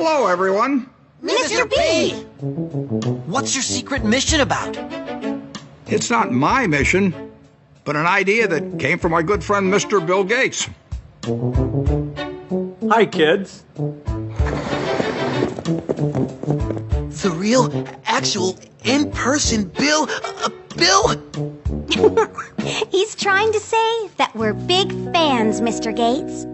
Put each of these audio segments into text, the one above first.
Hello, everyone. Mr. B! What's your secret mission about? It's not my mission, but an idea that came from my good friend, Mr. Bill Gates. Hi, kids. The real, actual, in-person Bill... Bill? He's trying to say that we're big fans, Mr. Gates.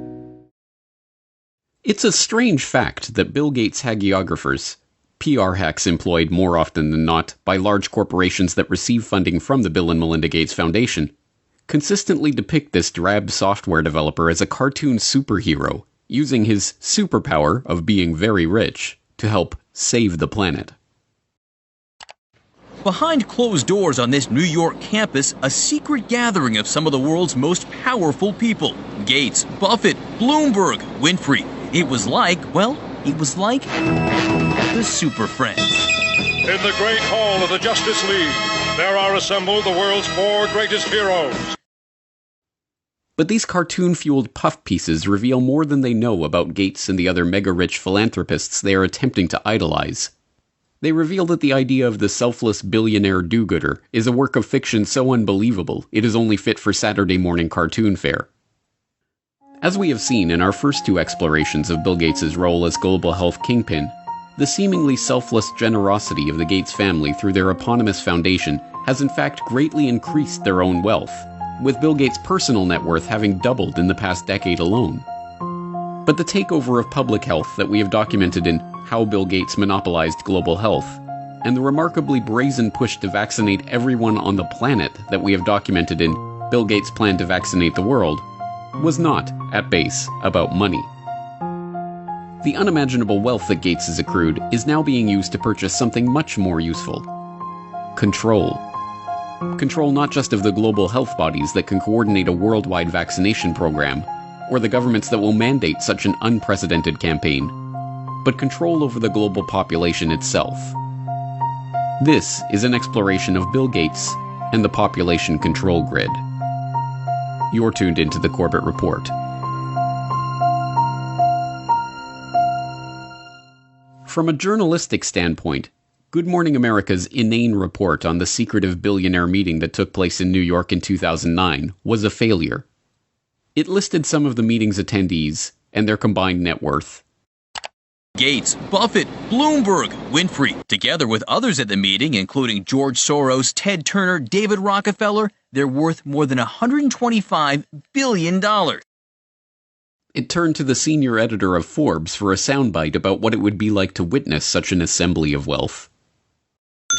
It's a strange fact that Bill Gates' hagiographers, PR hacks employed more often than not by large corporations that receive funding from the Bill and Melinda Gates Foundation, consistently depict this drab software developer as a cartoon superhero, using his superpower of being very rich to help save the planet. Behind closed doors on this New York campus, a secret gathering of some of the world's most powerful people. Gates, Buffett, Bloomberg, Winfrey. It was like the Super Friends. In the great hall of the Justice League, there are assembled the world's 4 greatest heroes. But these cartoon-fueled puff pieces reveal more than they know about Gates and the other mega-rich philanthropists they are attempting to idolize. They reveal that the idea of the selfless billionaire do-gooder is a work of fiction so unbelievable it is only fit for Saturday morning cartoon fare. As we have seen in our first 2 explorations of Bill Gates' role as global health kingpin, the seemingly selfless generosity of the Gates family through their eponymous foundation has in fact greatly increased their own wealth, with Bill Gates' personal net worth having doubled in the past decade alone. But the takeover of public health that we have documented in How Bill Gates Monopolized Global Health, and the remarkably brazen push to vaccinate everyone on the planet that we have documented in Bill Gates' Plan to Vaccinate the World, was not, at base, about money. The unimaginable wealth that Gates has accrued is now being used to purchase something much more useful. Control. Control not just of the global health bodies that can coordinate a worldwide vaccination program, or the governments that will mandate such an unprecedented campaign, but control over the global population itself. This is an exploration of Bill Gates and the population control grid. You're tuned into the Corbett Report. From a journalistic standpoint, Good Morning America's inane report on the secretive billionaire meeting that took place in New York in 2009 was a failure. It listed some of the meeting's attendees and their combined net worth. Gates, Buffett, Bloomberg, Winfrey, together with others at the meeting, including George Soros, Ted Turner, David Rockefeller, they're worth more than $125 billion. It turned to the senior editor of Forbes for a soundbite about what it would be like to witness such an assembly of wealth.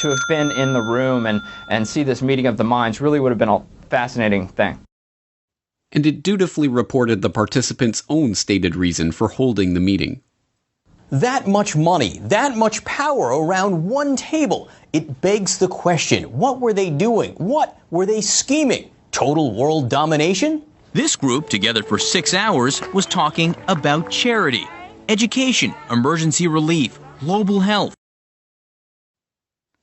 To have been in the room and see this meeting of the minds really would have been a fascinating thing. And it dutifully reported the participants' own stated reason for holding the meeting. That much money, that much power around one table. It begs the question, what were they doing? What were they scheming? Total world domination? This group, together for 6 hours, was talking about charity, education, emergency relief, global health.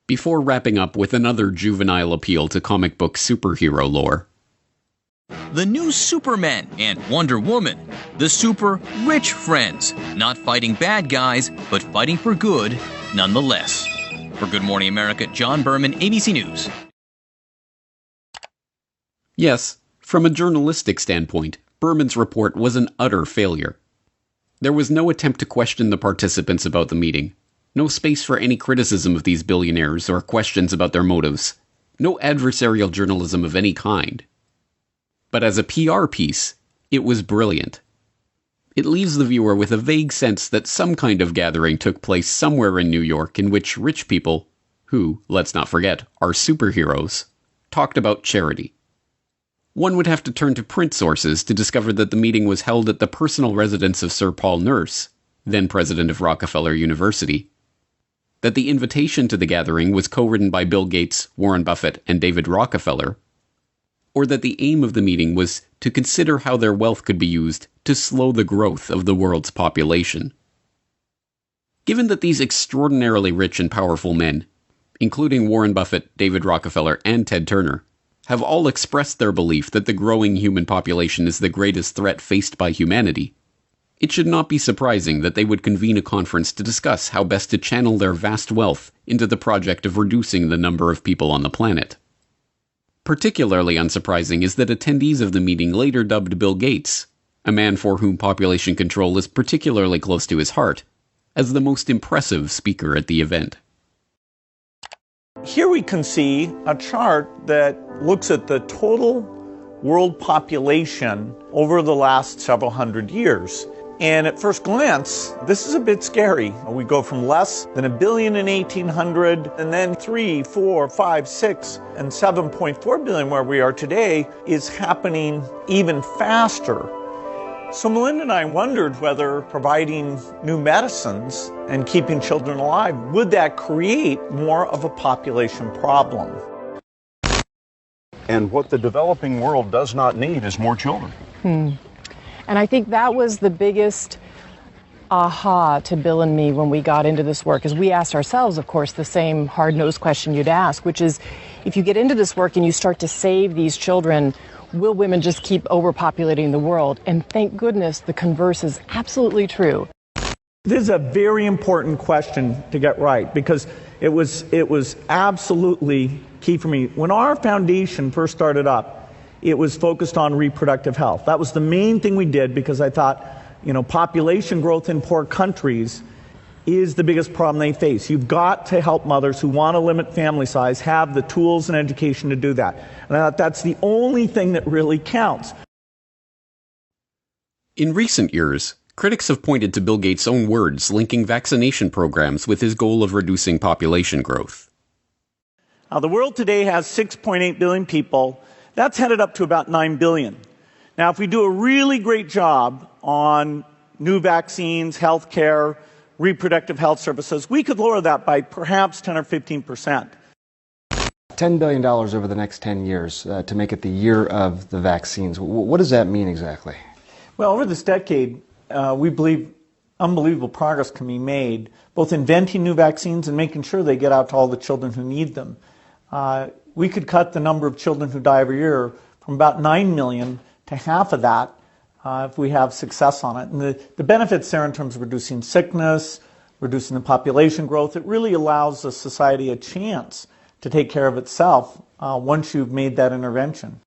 Before wrapping up with another juvenile appeal to comic book superhero lore. The new Superman and Wonder Woman, the super rich friends, not fighting bad guys, but fighting for good nonetheless. For Good Morning America, John Berman, ABC News. Yes, from a journalistic standpoint, Berman's report was an utter failure. There was no attempt to question the participants about the meeting, no space for any criticism of these billionaires or questions about their motives, no adversarial journalism of any kind. But as a PR piece, it was brilliant. It leaves the viewer with a vague sense that some kind of gathering took place somewhere in New York in which rich people, who, let's not forget, are superheroes, talked about charity. One would have to turn to print sources to discover that the meeting was held at the personal residence of Sir Paul Nurse, then president of Rockefeller University, that the invitation to the gathering was co-written by Bill Gates, Warren Buffett, and David Rockefeller, or that the aim of the meeting was to consider how their wealth could be used to slow the growth of the world's population. Given that these extraordinarily rich and powerful men, including Warren Buffett, David Rockefeller, and Ted Turner, have all expressed their belief that the growing human population is the greatest threat faced by humanity, It should not be surprising that they would convene a conference to discuss how best to channel their vast wealth into the project of reducing the number of people on the planet. Particularly unsurprising is that attendees of the meeting later dubbed Bill Gates, a man for whom population control is particularly close to his heart, as the most impressive speaker at the event. Here we can see a chart that looks at the total world population over the last several hundred years. And at first glance, this is a bit scary. We go from less than 1 billion in 1800, and then 3, 4, 5, 6, and 7.4 billion where we are today is happening even faster. So Melinda and I wondered whether providing new medicines and keeping children alive, would that create more of a population problem? And what the developing world does not need is more children. And I think that was the biggest aha to Bill and me when we got into this work, is we asked ourselves, of course, the same hard-nosed question you'd ask, which is, if you get into this work and you start to save these children, will women just keep overpopulating the world? And thank goodness the converse is absolutely true. This is a very important question to get right, because it was absolutely key for me. When our foundation first started up, it was focused on reproductive health. That was the main thing we did, because I thought, population growth in poor countries is the biggest problem they face. You've got to help mothers who want to limit family size have the tools and education to do that. And I thought that's the only thing that really counts. In recent years, critics have pointed to Bill Gates' own words linking vaccination programs with his goal of reducing population growth. Now, the world today has 6.8 billion people. That's headed up to about 9 billion. Now, if we do a really great job on new vaccines, healthcare, reproductive health services, we could lower that by perhaps 10 or 15%. $10 billion over the next 10 years to make it the year of the vaccines. What does that mean exactly? Well, over this decade, we believe unbelievable progress can be made, both inventing new vaccines and making sure they get out to all the children who need them. We could cut the number of children who die every year from about 9 million to half of that if we have success on it. And the benefits there in terms of reducing sickness, reducing the population growth, it really allows the society a chance to take care of itself once you've made that intervention.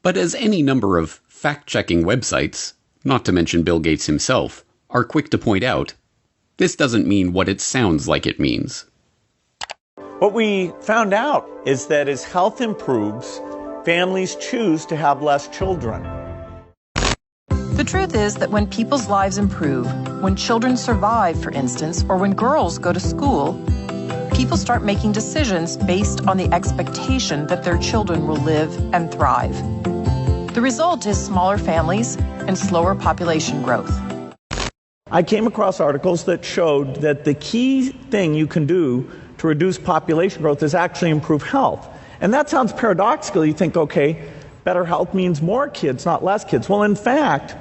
But as any number of fact-checking websites, not to mention Bill Gates himself, are quick to point out, this doesn't mean what it sounds like it means. What we found out is that as health improves, families choose to have less children. The truth is that when people's lives improve, when children survive, for instance, or when girls go to school, people start making decisions based on the expectation that their children will live and thrive. The result is smaller families and slower population growth. I came across articles that showed that the key thing you can do to reduce population growth is actually improve health. And that sounds paradoxical. You think, okay, better health means more kids, not less kids. Well, in fact,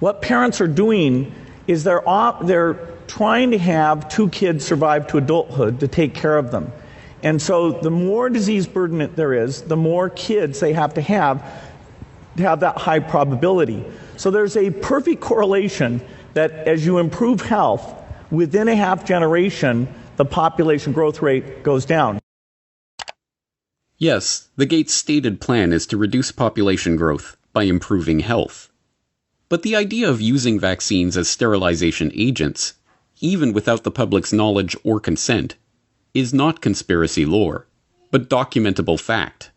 what parents are doing is they're trying to have 2 kids survive to adulthood to take care of them. And so the more disease burden there is, the more kids they have to have that high probability. So there's a perfect correlation that as you improve health, within a half generation, the population growth rate goes down. Yes, the Gates' stated plan is to reduce population growth by improving health. But the idea of using vaccines as sterilization agents, even without the public's knowledge or consent, is not conspiracy lore, but documentable fact.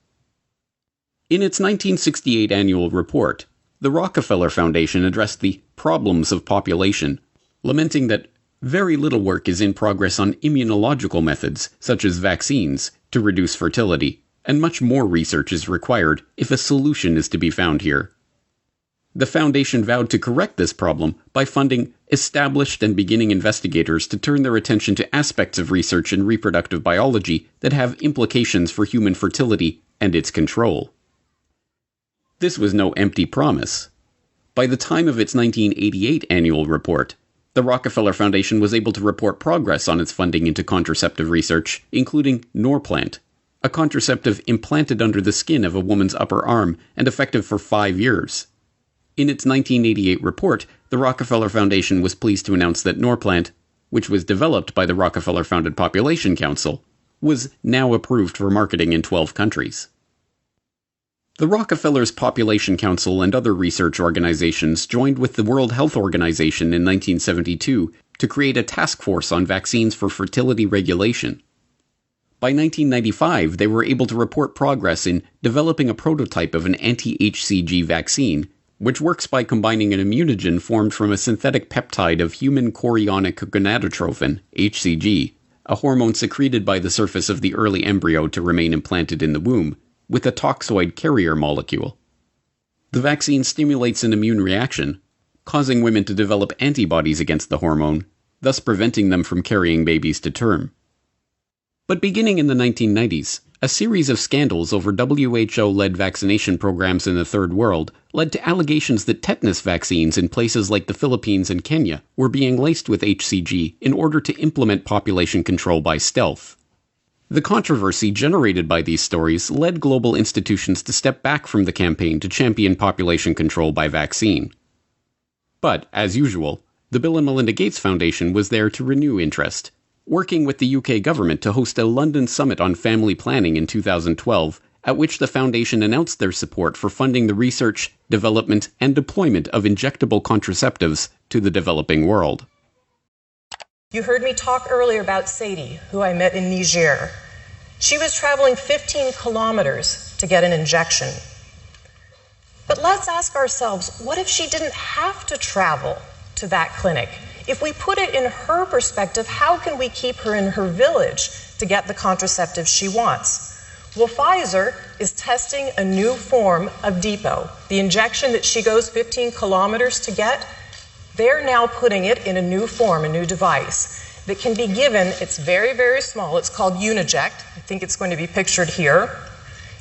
In its 1968 annual report, the Rockefeller Foundation addressed the problems of population, lamenting that very little work is in progress on immunological methods, such as vaccines, to reduce fertility, and much more research is required if a solution is to be found here. The Foundation vowed to correct this problem by funding established and beginning investigators to turn their attention to aspects of research in reproductive biology that have implications for human fertility and its control. This was no empty promise. By the time of its 1988 annual report, the Rockefeller Foundation was able to report progress on its funding into contraceptive research, including Norplant, a contraceptive implanted under the skin of a woman's upper arm and effective for 5 years. In its 1988 report, the Rockefeller Foundation was pleased to announce that Norplant, which was developed by the Rockefeller-founded Population Council, was now approved for marketing in 12 countries. The Rockefeller's Population Council and other research organizations joined with the World Health Organization in 1972 to create a task force on vaccines for fertility regulation. By 1995, they were able to report progress in developing a prototype of an anti-HCG vaccine, which works by combining an immunogen formed from a synthetic peptide of human chorionic gonadotrophin, HCG, a hormone secreted by the surface of the early embryo to remain implanted in the womb, with a toxoid carrier molecule. The vaccine stimulates an immune reaction, causing women to develop antibodies against the hormone, thus preventing them from carrying babies to term. But beginning in the 1990s, a series of scandals over WHO-led vaccination programs in the Third World led to allegations that tetanus vaccines in places like the Philippines and Kenya were being laced with HCG in order to implement population control by stealth. The controversy generated by these stories led global institutions to step back from the campaign to champion population control by vaccine. But, as usual, the Bill and Melinda Gates Foundation was there to renew interest, working with the UK government to host a London summit on family planning in 2012, at which the foundation announced their support for funding the research, development, and deployment of injectable contraceptives to the developing world. You heard me talk earlier about Sadie, who I met in Niger. She was traveling 15 kilometers to get an injection. But let's ask ourselves, what if she didn't have to travel to that clinic? If we put it in her perspective, how can we keep her in her village to get the contraceptive she wants? Well, Pfizer is testing a new form of depot. The injection that she goes 15 kilometers to get, they're now putting it in a new form, a new device that can be given. It's very, very small. It's called Uniject. I think it's going to be pictured here.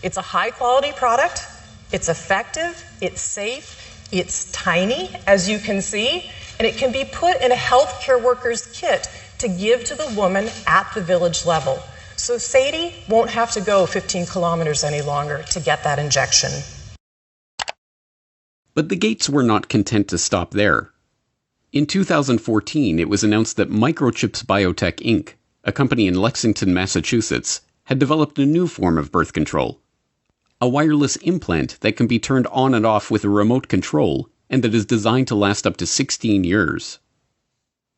It's a high-quality product. It's effective. It's safe. It's tiny, as you can see. And it can be put in a healthcare worker's kit to give to the woman at the village level. So Sadie won't have to go 15 kilometers any longer to get that injection. But the Gates were not content to stop there. In 2014, it was announced that Microchips Biotech Inc., a company in Lexington, Massachusetts, had developed a new form of birth control. A wireless implant that can be turned on and off with a remote control and that is designed to last up to 16 years.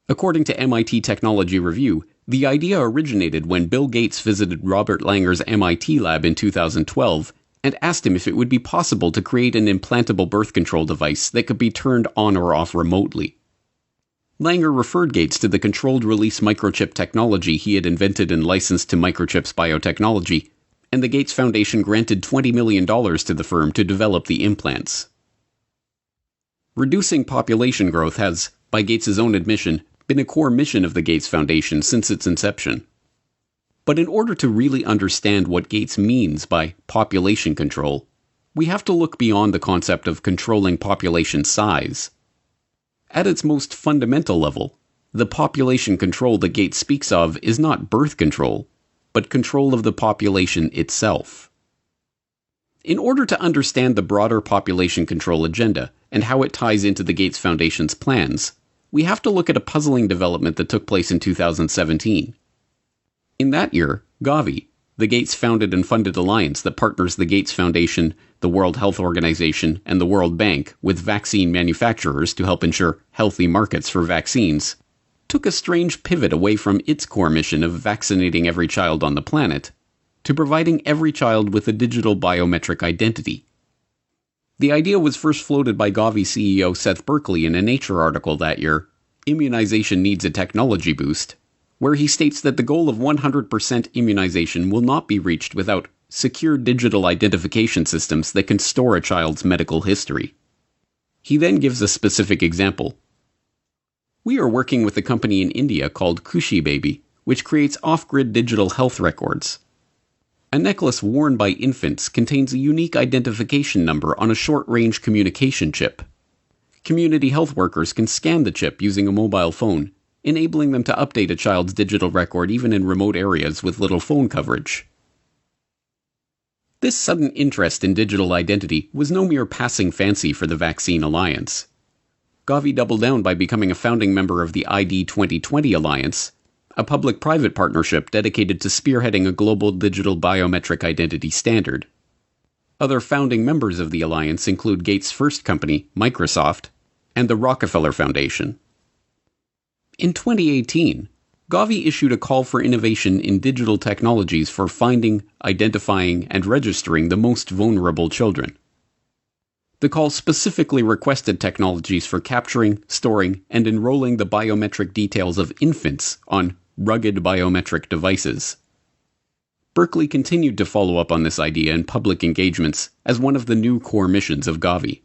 According to MIT Technology Review, the idea originated when Bill Gates visited Robert Langer's MIT lab in 2012 and asked him if it would be possible to create an implantable birth control device that could be turned on or off remotely. Langer referred Gates to the controlled release microchip technology he had invented and licensed to Microchips Biotechnology, and the Gates Foundation granted $20 million to the firm to develop the implants. Reducing population growth has, by Gates' own admission, been a core mission of the Gates Foundation since its inception. But in order to really understand what Gates means by population control, we have to look beyond the concept of controlling population size. At its most fundamental level, the population control that Gates speaks of is not birth control, but control of the population itself. In order to understand the broader population control agenda and how it ties into the Gates Foundation's plans, we have to look at a puzzling development that took place in 2017. In that year, Gavi, the Gates-founded and funded alliance that partners the Gates Foundation, the World Health Organization, and the World Bank with vaccine manufacturers to help ensure healthy markets for vaccines, took a strange pivot away from its core mission of vaccinating every child on the planet to providing every child with a digital biometric identity. The idea was first floated by Gavi CEO Seth Berkley in a Nature article that year, Immunization Needs a Technology Boost, where he states that the goal of 100% immunization will not be reached without secure digital identification systems that can store a child's medical history. He then gives a specific example. We are working with a company in India called Khushi Baby, which creates off-grid digital health records. A necklace worn by infants contains a unique identification number on a short-range communication chip. Community health workers can scan the chip using a mobile phone, enabling them to update a child's digital record even in remote areas with little phone coverage. This sudden interest in digital identity was no mere passing fancy for the Vaccine Alliance. Gavi doubled down by becoming a founding member of the ID 2020 Alliance, a public-private partnership dedicated to spearheading a global digital biometric identity standard. Other founding members of the alliance include Gates' first company, Microsoft, and the Rockefeller Foundation. In 2018, Gavi issued a call for innovation in digital technologies for finding, identifying, and registering the most vulnerable children. The call specifically requested technologies for capturing, storing, and enrolling the biometric details of infants on rugged biometric devices. Berkeley continued to follow up on this idea in public engagements as one of the new core missions of Gavi.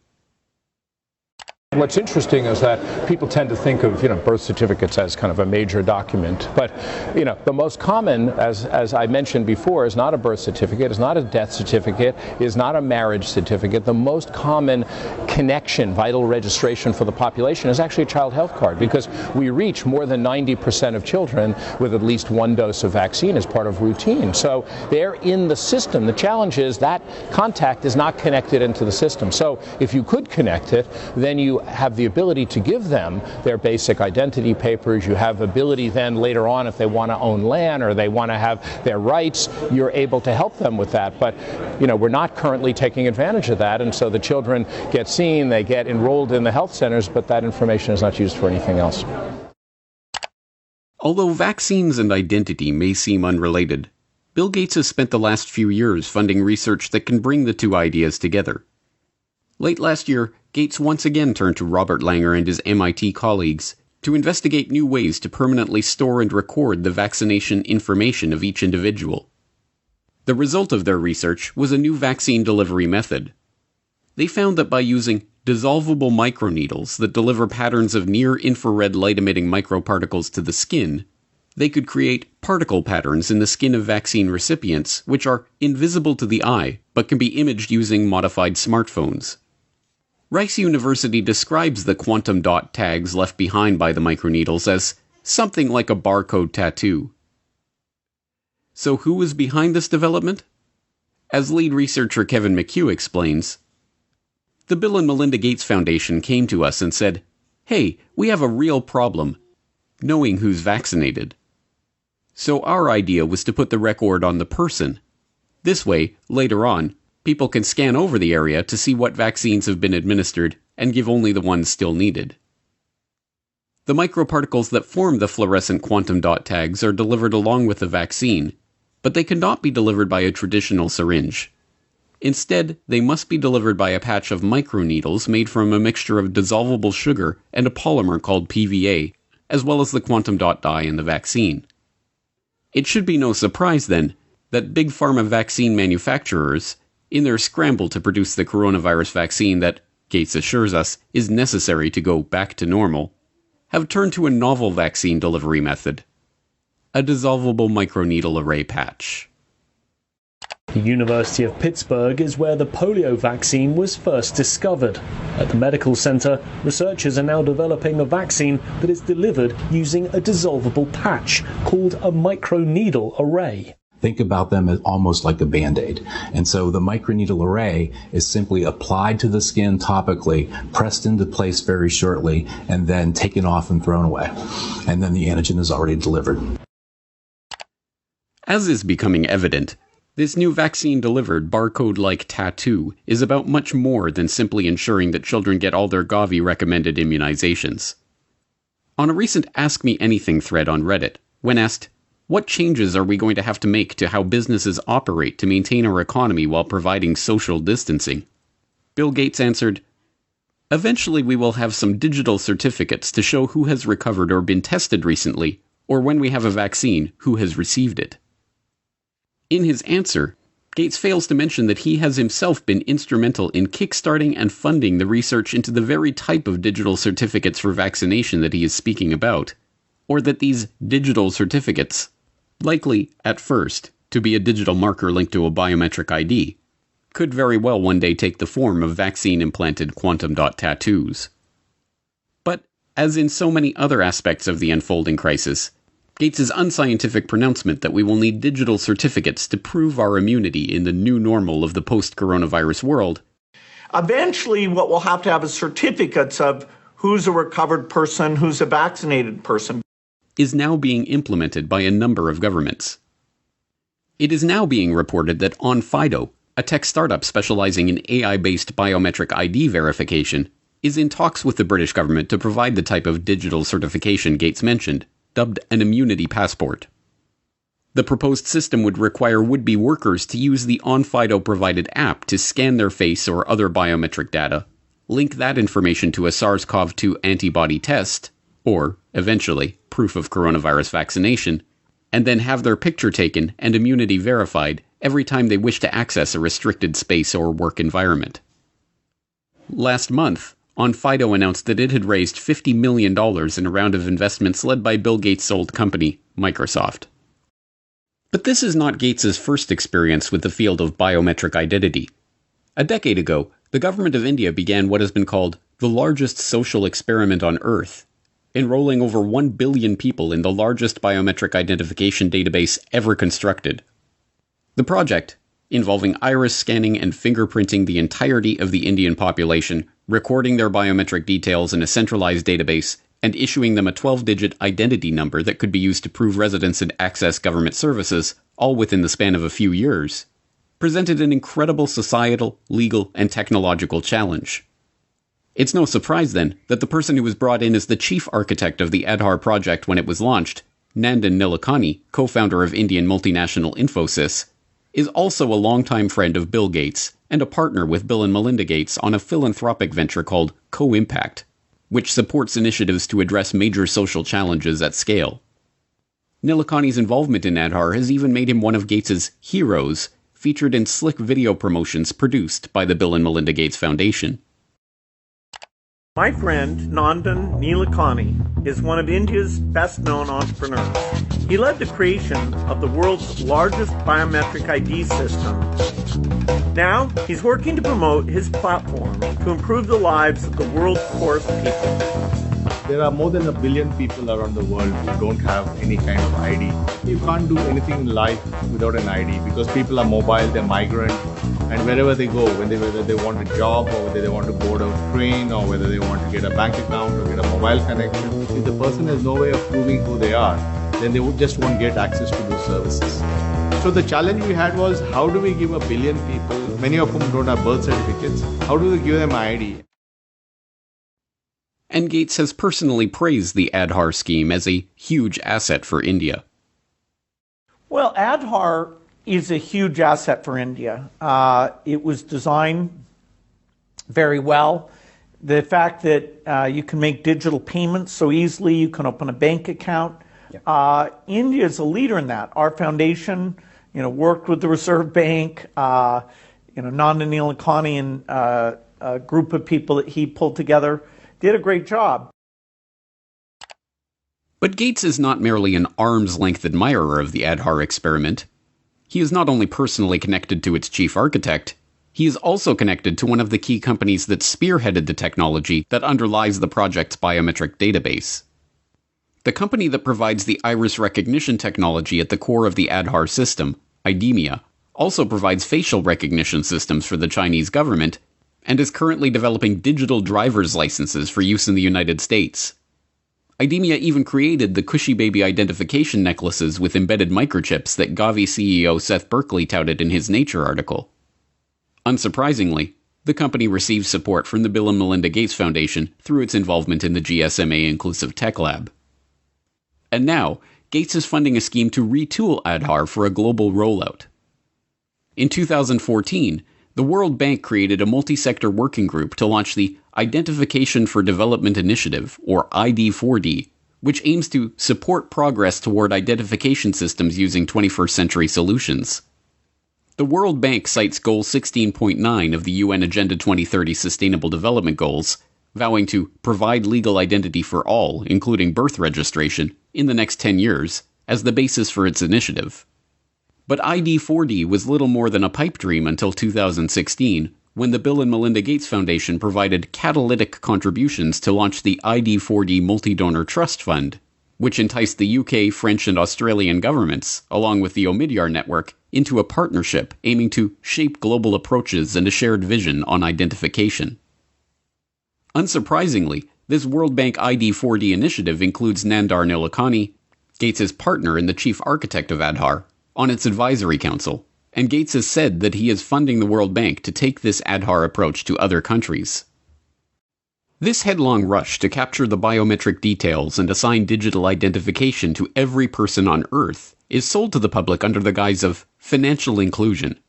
What's interesting is that people tend to think of, birth certificates as kind of a major document. But, the most common, as I mentioned before, is not a birth certificate, is not a death certificate, is not a marriage certificate. The most common connection, vital registration for the population is actually a child health card, because we reach more than 90% of children with at least one dose of vaccine as part of routine. So they're in the system. The challenge is that contact is not connected into the system. So if you could connect it, then you have the ability to give them their basic identity papers. You have ability then later on, if they want to own land or they want to have their rights, you're able to help them with that. But, we're not currently taking advantage of that. And so the children get seen, they get enrolled in the health centers, but that information is not used for anything else. Although vaccines and identity may seem unrelated, Bill Gates has spent the last few years funding research that can bring the two ideas together. Late last year, Gates once again turned to Robert Langer and his MIT colleagues to investigate new ways to permanently store and record the vaccination information of each individual. The result of their research was a new vaccine delivery method. They found that by using dissolvable microneedles that deliver patterns of near-infrared light-emitting microparticles to the skin, they could create particle patterns in the skin of vaccine recipients which are invisible to the eye but can be imaged using modified smartphones. Rice University describes the quantum dot tags left behind by the microneedles as something like a barcode tattoo. So who was behind this development? As lead researcher Kevin McHugh explains, the Bill and Melinda Gates Foundation came to us and said, "Hey, we have a real problem, knowing who's vaccinated." So our idea was to put the record on the person. This way, later on, people can scan over the area to see what vaccines have been administered and give only the ones still needed. The microparticles that form the fluorescent quantum dot tags are delivered along with the vaccine, but they cannot be delivered by a traditional syringe. Instead, they must be delivered by a patch of microneedles made from a mixture of dissolvable sugar and a polymer called PVA, as well as the quantum dot dye in the vaccine. It should be no surprise, then, that big pharma vaccine manufacturers, in their scramble to produce the coronavirus vaccine that, Gates assures us, is necessary to go back to normal, have turned to a novel vaccine delivery method: a dissolvable microneedle array patch. The University of Pittsburgh is where the polio vaccine was first discovered. At the medical center, researchers are now developing a vaccine that is delivered using a dissolvable patch called a microneedle array. Think about them as almost like a Band-Aid. And so the microneedle array is simply applied to the skin topically, pressed into place very shortly, and then taken off and thrown away. And then the antigen is already delivered. As is becoming evident, this new vaccine-delivered barcode-like tattoo is about much more than simply ensuring that children get all their Gavi-recommended immunizations. On a recent Ask Me Anything thread on Reddit, when asked, "What changes are we going to have to make to how businesses operate to maintain our economy while providing social distancing?" Bill Gates answered, "Eventually we will have some digital certificates to show who has recovered or been tested recently, or when we have a vaccine, who has received it." In his answer, Gates fails to mention that he has himself been instrumental in kickstarting and funding the research into the very type of digital certificates for vaccination that he is speaking about, or that these digital certificates, likely, at first, to be a digital marker linked to a biometric ID, could very well one day take the form of vaccine-implanted quantum dot tattoos. But, as in so many other aspects of the unfolding crisis, Gates' unscientific pronouncement that we will need digital certificates to prove our immunity in the new normal of the post-coronavirus world. Eventually, what we'll have to have is certificates of who's a recovered person, who's a vaccinated person. Is now being implemented by a number of governments. It is now being reported that OnFido, a tech startup specializing in AI-based biometric ID verification, is in talks with the British government to provide the type of digital certification Gates mentioned, dubbed an immunity passport. The proposed system would require would-be workers to use the OnFido-provided app to scan their face or other biometric data, link that information to a SARS-CoV-2 antibody test, or, eventually, proof of coronavirus vaccination, and then have their picture taken and immunity verified every time they wish to access a restricted space or work environment. Last month, OnFido announced that it had raised $50 million in a round of investments led by Bill Gates' old company, Microsoft. But this is not Gates' first experience with the field of biometric identity. A decade ago, the government of India began what has been called the largest social experiment on Earth, enrolling over 1 billion people in the largest biometric identification database ever constructed. The project, involving iris scanning and fingerprinting the entirety of the Indian population, recording their biometric details in a centralized database, and issuing them a 12-digit identity number that could be used to prove residence and access government services, all within the span of a few years, presented an incredible societal, legal, and technological challenge. It's no surprise, then, that the person who was brought in as the chief architect of the Aadhaar project when it was launched, Nandan Nilekani, co-founder of Indian multinational Infosys, is also a longtime friend of Bill Gates and a partner with Bill and Melinda Gates on a philanthropic venture called Co-Impact, which supports initiatives to address major social challenges at scale. Nilekani's involvement in Aadhaar has even made him one of Gates's heroes, featured in slick video promotions produced by the Bill and Melinda Gates Foundation. My friend, Nandan Nilekani, is one of India's best-known entrepreneurs. He led the creation of the world's largest biometric ID system. Now, he's working to promote his platform to improve the lives of the world's poorest people. There are more than 1 billion people around the world who don't have any kind of ID. You can't do anything in life without an ID because people are mobile, they're migrant, and wherever they go, whether they want a job or whether they want to board a train or whether they want to get a bank account or get a mobile connection, if the person has no way of proving who they are, then they just won't get access to those services. So the challenge we had was, how do we give 1 billion people, many of whom don't have birth certificates, how do we give them ID? And Gates has personally praised the Aadhaar scheme as a huge asset for India. Well, Aadhaar is a huge asset for India. It was designed very well. The fact that you can make digital payments so easily, you can open a bank account. India is a leader in that. Our foundation, worked with the Reserve Bank. Nandan Nilekani and a group of people that he pulled together did a great job. But Gates is not merely an arm's-length admirer of the Aadhaar experiment. He is not only personally connected to its chief architect, he is also connected to one of the key companies that spearheaded the technology that underlies the project's biometric database. The company that provides the iris recognition technology at the core of the Aadhaar system, IDEMIA, also provides facial recognition systems for the Chinese government and is currently developing digital driver's licenses for use in the United States. IDEMIA even created the Khushi Baby identification necklaces with embedded microchips that Gavi CEO Seth Berkley touted in his Nature article. Unsurprisingly, the company receives support from the Bill and Melinda Gates Foundation through its involvement in the GSMA Inclusive Tech Lab. And now, Gates is funding a scheme to retool Aadhaar for a global rollout. In 2014, the World Bank created a multi-sector working group to launch the Identification for Development Initiative, or ID4D, which aims to support progress toward identification systems using 21st century solutions. The World Bank cites Goal 16.9 of the UN Agenda 2030 Sustainable Development Goals, vowing to provide legal identity for all, including birth registration, in the next 10 years, as the basis for its initiative. But ID4D was little more than a pipe dream until 2016, when the Bill and Melinda Gates Foundation provided catalytic contributions to launch the ID4D Multi-Donor Trust Fund, which enticed the UK, French, and Australian governments, along with the Omidyar network, into a partnership aiming to shape global approaches and a shared vision on identification. Unsurprisingly, this World Bank ID4D initiative includes Nandar Nilekani, Gates' partner and the chief architect of Aadhaar, on its advisory council, and Gates has said that he is funding the World Bank to take this Aadhaar approach to other countries. This headlong rush to capture the biometric details and assign digital identification to every person on Earth is sold to the public under the guise of financial inclusion.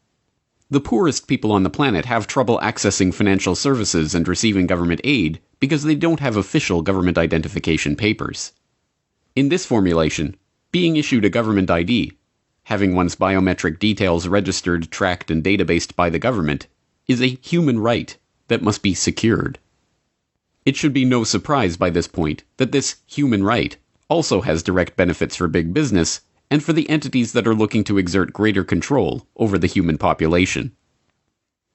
The poorest people on the planet have trouble accessing financial services and receiving government aid because they don't have official government identification papers. In this formulation, being issued a government ID, having one's biometric details registered, tracked, and databased by the government, is a human right that must be secured. It should be no surprise by this point that this human right also has direct benefits for big business and for the entities that are looking to exert greater control over the human population.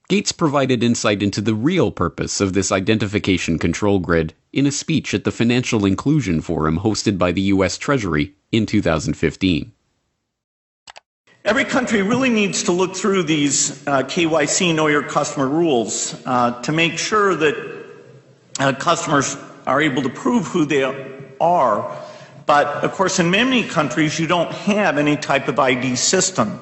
Gates provided insight into the real purpose of this identification control grid in a speech at the Financial Inclusion Forum hosted by the U.S. Treasury in 2015. Every country really needs to look through these KYC, Know Your Customer rules, to make sure that customers are able to prove who they are. But of course, in many countries, you don't have any type of ID system.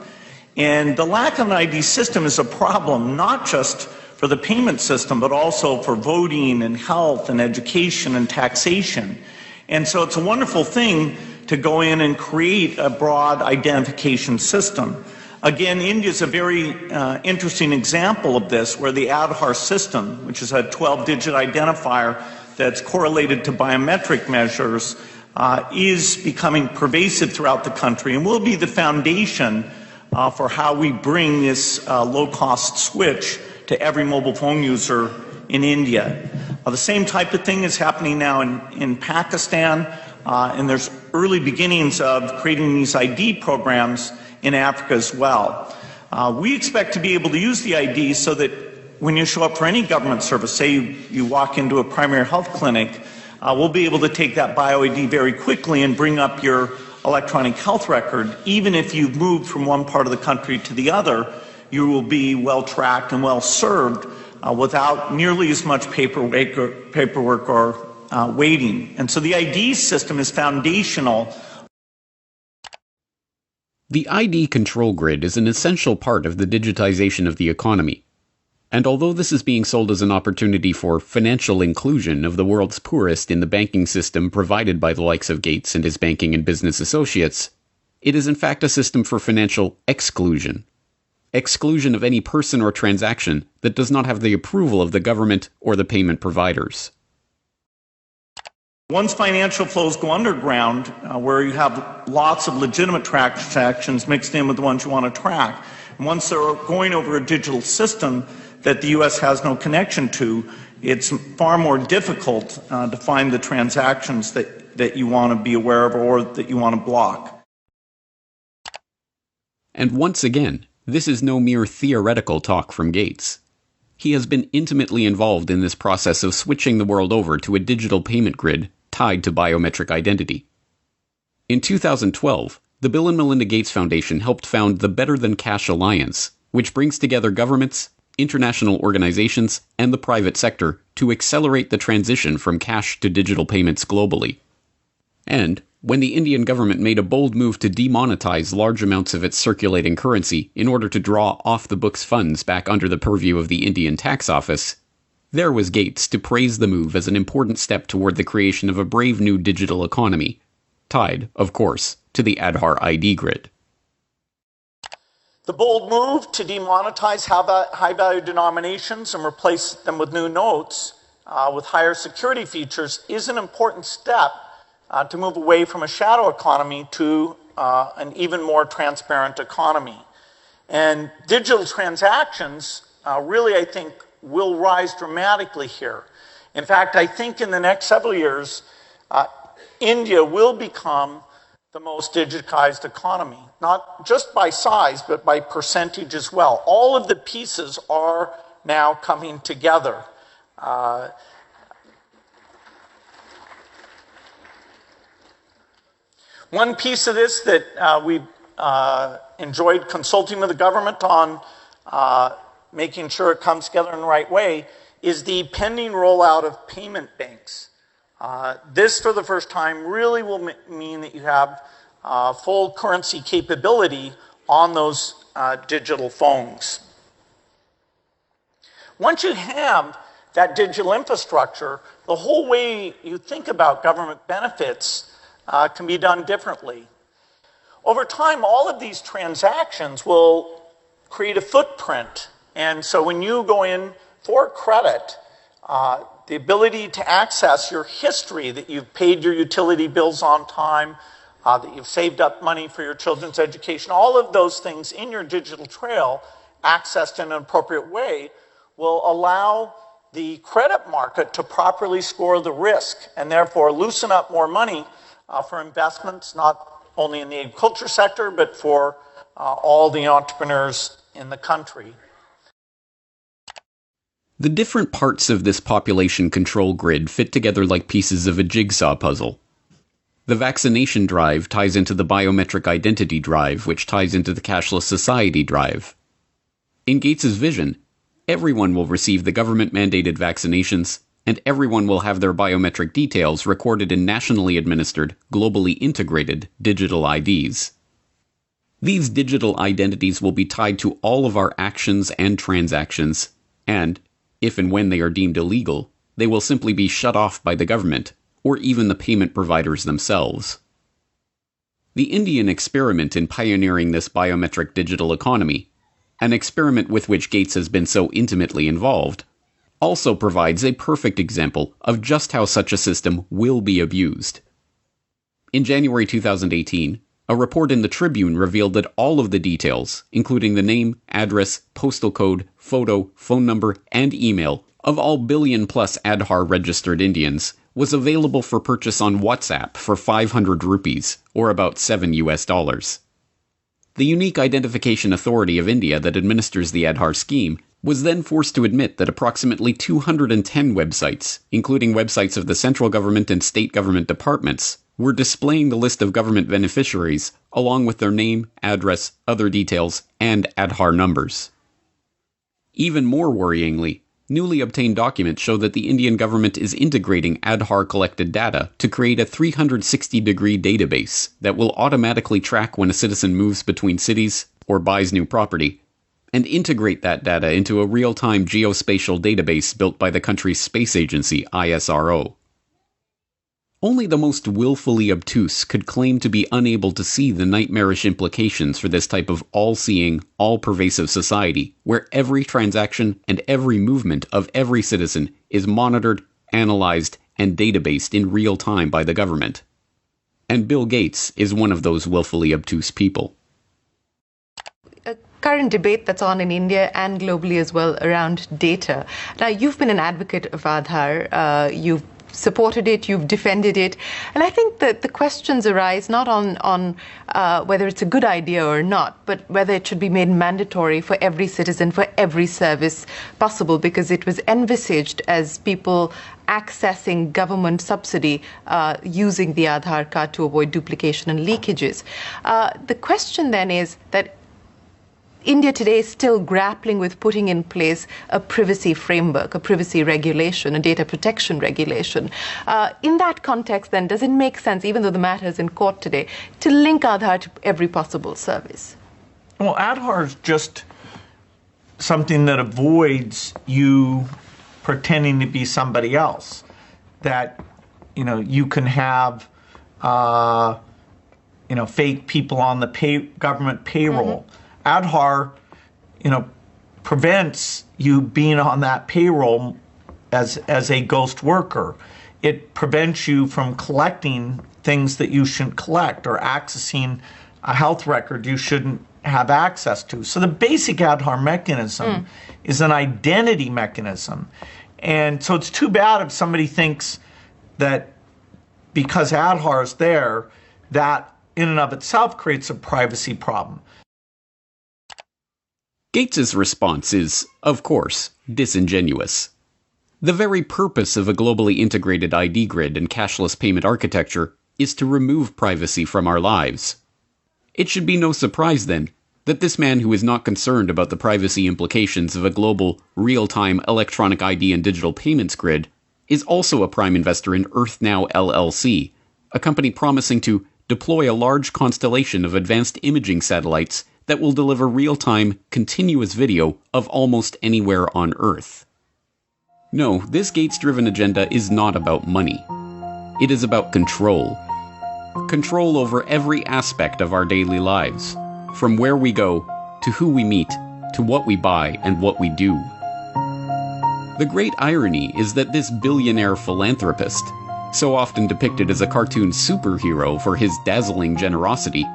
And the lack of an ID system is a problem, not just for the payment system, but also for voting and health and education and taxation. And so it's a wonderful thing to go in and create a broad identification system. Again, India is a very interesting example of this, where the Aadhaar system, which is a 12-digit identifier that's correlated to biometric measures, is becoming pervasive throughout the country and will be the foundation for how we bring this low-cost switch to every mobile phone user in India. The same type of thing is happening now in Pakistan, and there's early beginnings of creating these ID programs in Africa as well. We expect to be able to use the ID so that when you show up for any government service, say you walk into a primary health clinic, we'll be able to take that bio-ID very quickly and bring up your electronic health record. Even if you've moved from one part of the country to the other, you will be well tracked and well served without nearly as much paperwork or waiting. And so the ID system is foundational. The ID control grid is an essential part of the digitization of the economy. And although this is being sold as an opportunity for financial inclusion of the world's poorest in the banking system provided by the likes of Gates and his banking and business associates, it is in fact a system for financial exclusion. Exclusion of any person or transaction that does not have the approval of the government or the payment providers. Once financial flows go underground, where you have lots of legitimate transactions mixed in with the ones you want to track, and once they're going over a digital system that the U.S. has no connection to, it's far more difficult to find the transactions that you want to be aware of or that you want to block. And once again, this is no mere theoretical talk from Gates. He has been intimately involved in this process of switching the world over to a digital payment grid tied to biometric identity. In 2012, the Bill and Melinda Gates Foundation helped found the Better Than Cash Alliance, which brings together governments, international organizations, and the private sector to accelerate the transition from cash to digital payments globally. And when the Indian government made a bold move to demonetize large amounts of its circulating currency in order to draw off-the-books funds back under the purview of the Indian tax office, there was Gates to praise the move as an important step toward the creation of a brave new digital economy, tied, of course, to the Aadhaar ID grid. The bold move to demonetize high-value denominations and replace them with new notes with higher security features is an important step to move away from a shadow economy to an even more transparent economy. And digital transactions really, I think, will rise dramatically here. In fact, I think in the next several years, India will become the most digitized economy, not just by size, but by percentage as well. All of the pieces are now coming together. One piece of this that we've enjoyed consulting with the government on making sure it comes together in the right way is the pending rollout of payment banks. This, for the first time, really will mean that you have full currency capability on those digital phones. Once you have that digital infrastructure, the whole way you think about government benefits can be done differently. Over time, all of these transactions will create a footprint. And so when you go in for credit, the ability to access your history, that you've paid your utility bills on time, that you've saved up money for your children's education, all of those things in your digital trail, accessed in an appropriate way, will allow the credit market to properly score the risk and therefore loosen up more money for investments, not only in the agriculture sector, but for all the entrepreneurs in the country. The different parts of this population control grid fit together like pieces of a jigsaw puzzle. The vaccination drive ties into the biometric identity drive, which ties into the cashless society drive. In Gates's vision, everyone will receive the government-mandated vaccinations, and everyone will have their biometric details recorded in nationally administered, globally integrated digital IDs. These digital identities will be tied to all of our actions and transactions, and, if and when they are deemed illegal, they will simply be shut off by the government, or even the payment providers themselves. The Indian experiment in pioneering this biometric digital economy, an experiment with which Gates has been so intimately involved, also provides a perfect example of just how such a system will be abused. In January 2018, a report in the Tribune revealed that all of the details, including the name, address, postal code, photo, phone number, and email of all billion-plus Aadhaar-registered Indians, was available for purchase on WhatsApp for 500 rupees, or about $7. The Unique Identification Authority of India that administers the Aadhaar scheme was then forced to admit that approximately 210 websites, including websites of the central government and state government departments, were displaying the list of government beneficiaries along with their name, address, other details, and Aadhaar numbers. Even more worryingly, newly obtained documents show that the Indian government is integrating Aadhaar-collected data to create a 360-degree database that will automatically track when a citizen moves between cities or buys new property, and integrate that data into a real-time geospatial database built by the country's space agency, ISRO. Only the most willfully obtuse could claim to be unable to see the nightmarish implications for this type of all-seeing, all-pervasive society, where every transaction and every movement of every citizen is monitored, analyzed, and databased in real time by the government. And Bill Gates is one of those willfully obtuse people. A current debate that's on in India and globally as well around data. Now, you've been an advocate of Aadhaar. You've supported it, you've defended it, and I think that the questions arise not on whether it's a good idea or not, but whether it should be made mandatory for every citizen, for every service possible, because it was envisaged as people accessing government subsidy using the Aadhaar card to avoid duplication and leakages. The question then is that India today is still grappling with putting in place a privacy framework, a privacy regulation, a data protection regulation. In that context, then, does it make sense, even though the matter is in court today, to link Aadhaar to every possible service? Well, Aadhaar is just something that avoids you pretending to be somebody else. That, you can have, fake people on the government payroll. Mm-hmm. Aadhaar, prevents you being on that payroll as a ghost worker. It prevents you from collecting things that you shouldn't collect or accessing a health record you shouldn't have access to. So the basic Aadhaar mechanism is an identity mechanism. And so it's too bad if somebody thinks that because Aadhaar is there, that in and of itself creates a privacy problem. Gates's response is, of course, disingenuous. The very purpose of a globally integrated ID grid and cashless payment architecture is to remove privacy from our lives. It should be no surprise, then, that this man who is not concerned about the privacy implications of a global, real-time electronic ID and digital payments grid is also a prime investor in EarthNow LLC, a company promising to deploy a large constellation of advanced imaging satellites that will deliver real-time, continuous video of almost anywhere on Earth. No, this Gates-driven agenda is not about money. It is about control. Control over every aspect of our daily lives, from where we go, to who we meet, to what we buy and what we do. The great irony is that this billionaire philanthropist, so often depicted as a cartoon superhero for his dazzling generosity,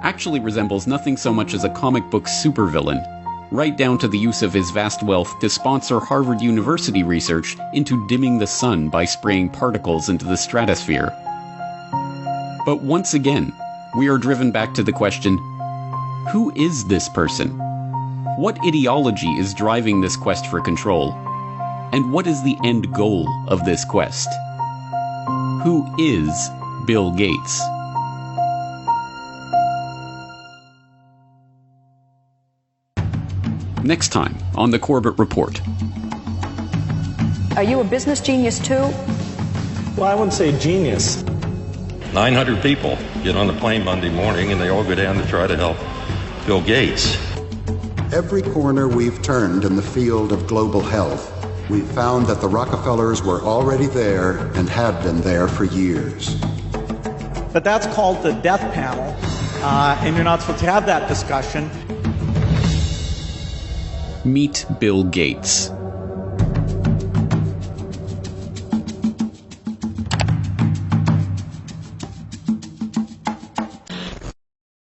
actually resembles nothing so much as a comic book supervillain, right down to the use of his vast wealth to sponsor Harvard University research into dimming the sun by spraying particles into the stratosphere. But once again, we are driven back to the question, who is this person? What ideology is driving this quest for control? And what is the end goal of this quest? Who is Bill Gates? Next time on the Corbett Report. Are you a business genius too? Well, I wouldn't say genius. 900 people get on the plane Monday morning and they all go down to try to help Bill Gates. Every corner we've turned in the field of global health, we've found that the Rockefellers were already there and have been there for years. But that's called the death panel, and you're not supposed to have that discussion. Meet Bill Gates.